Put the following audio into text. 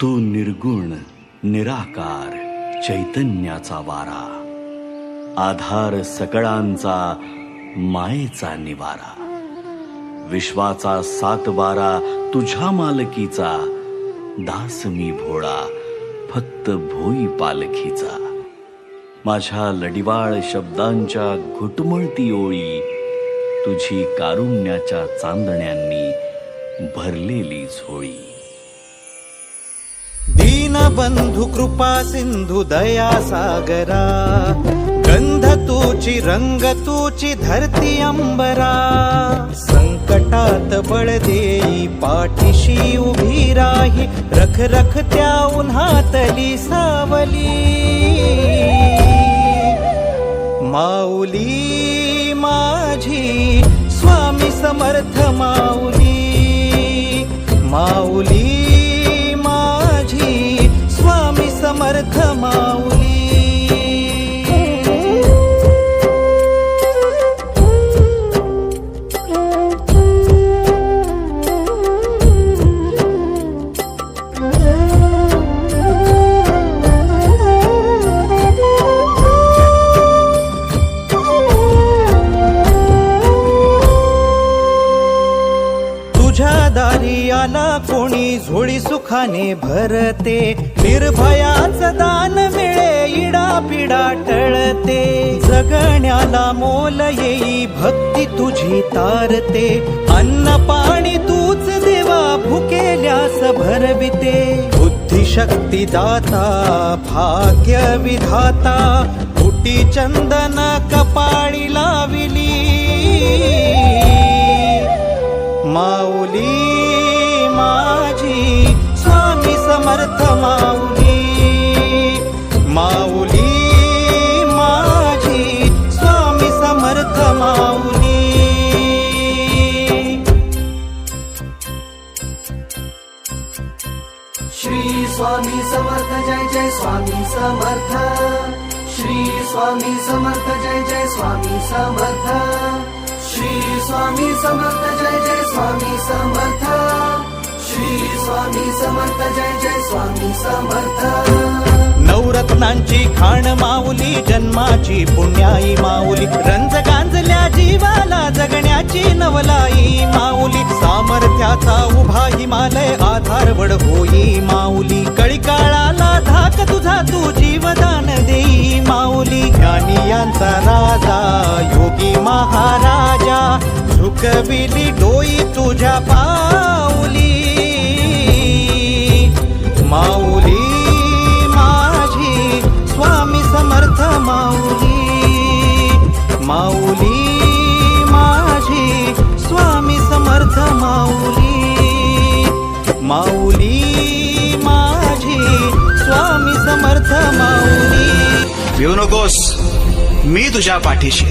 तू निर्गुण निराकार चैतन्याचा वारा, आधार सकळांचा मायेचा निवारा, विश्वाचा सातबारा तुझ्या मालकीचा, दास मी भोळा फक्त भोई पालखीचा. माझ्या लडिवाळ शब्दांच्या घुटमळती ओळी, तुझी कारुण्याच्या चांदण्यांनी भरलेली झोळी. दीनबंधु कृपा सिंधु दया सागरा, गंध तूची रंग तूची धरती अंबरा. संकटात बळ देई पाठीशी उभी राही, रख रख त्या उन्हातली सावली. माऊली माझी स्वामी समर्थ माऊली, माऊली माझी स्वामी समर्थ माऊली. तुझ्या दारी आला कोणी झोळी सुखाने भरते, निर्भयाचं दान मिळे इडा पिडा टळते. जगण्याला मोल येई भक्ती तुझी तारते, अन्न पाणी तूच देवा भुकेल्यास भरविते. बुद्धिशक्ती दाता भाग्य विधाता, फुटी चंदन कपाळी लाविली. माऊली माझी स्वामी समर्थ माऊली, माऊली माझी स्वामी समर्थ माऊली. श्री स्वामी समर्थ जय जय स्वामी समर्थ, श्री स्वामी समर्थ जय जय स्वामी समर्थ, श्री स्वामी समर्थ जय जय स्वामी समर्थ, श्री स्वामी समर्थ जय जय स्वामी समर्थ. नवरत्नांची खाण माऊली, जन्माची पुण्याई माऊली, रंज गांजल्या जीवाला जगण्याची नवलाई माऊली. सामर्थ्याचा उभा हिमालय आधारवड होई माऊली, कळी काळाला धाक तुझा तू जीवदान देई माऊली. ज्ञानियांचा राजा योगी महाराजा, झुकविली डोई तुझ्या पाऊली. माऊली माझी स्वामी समर्थ माऊली, माऊली माझी स्वामी समर्थ माऊली, माऊली माझी स्वामी समर्थ माऊली. भिवू नकोस, मी तुझ्या पाठीशी.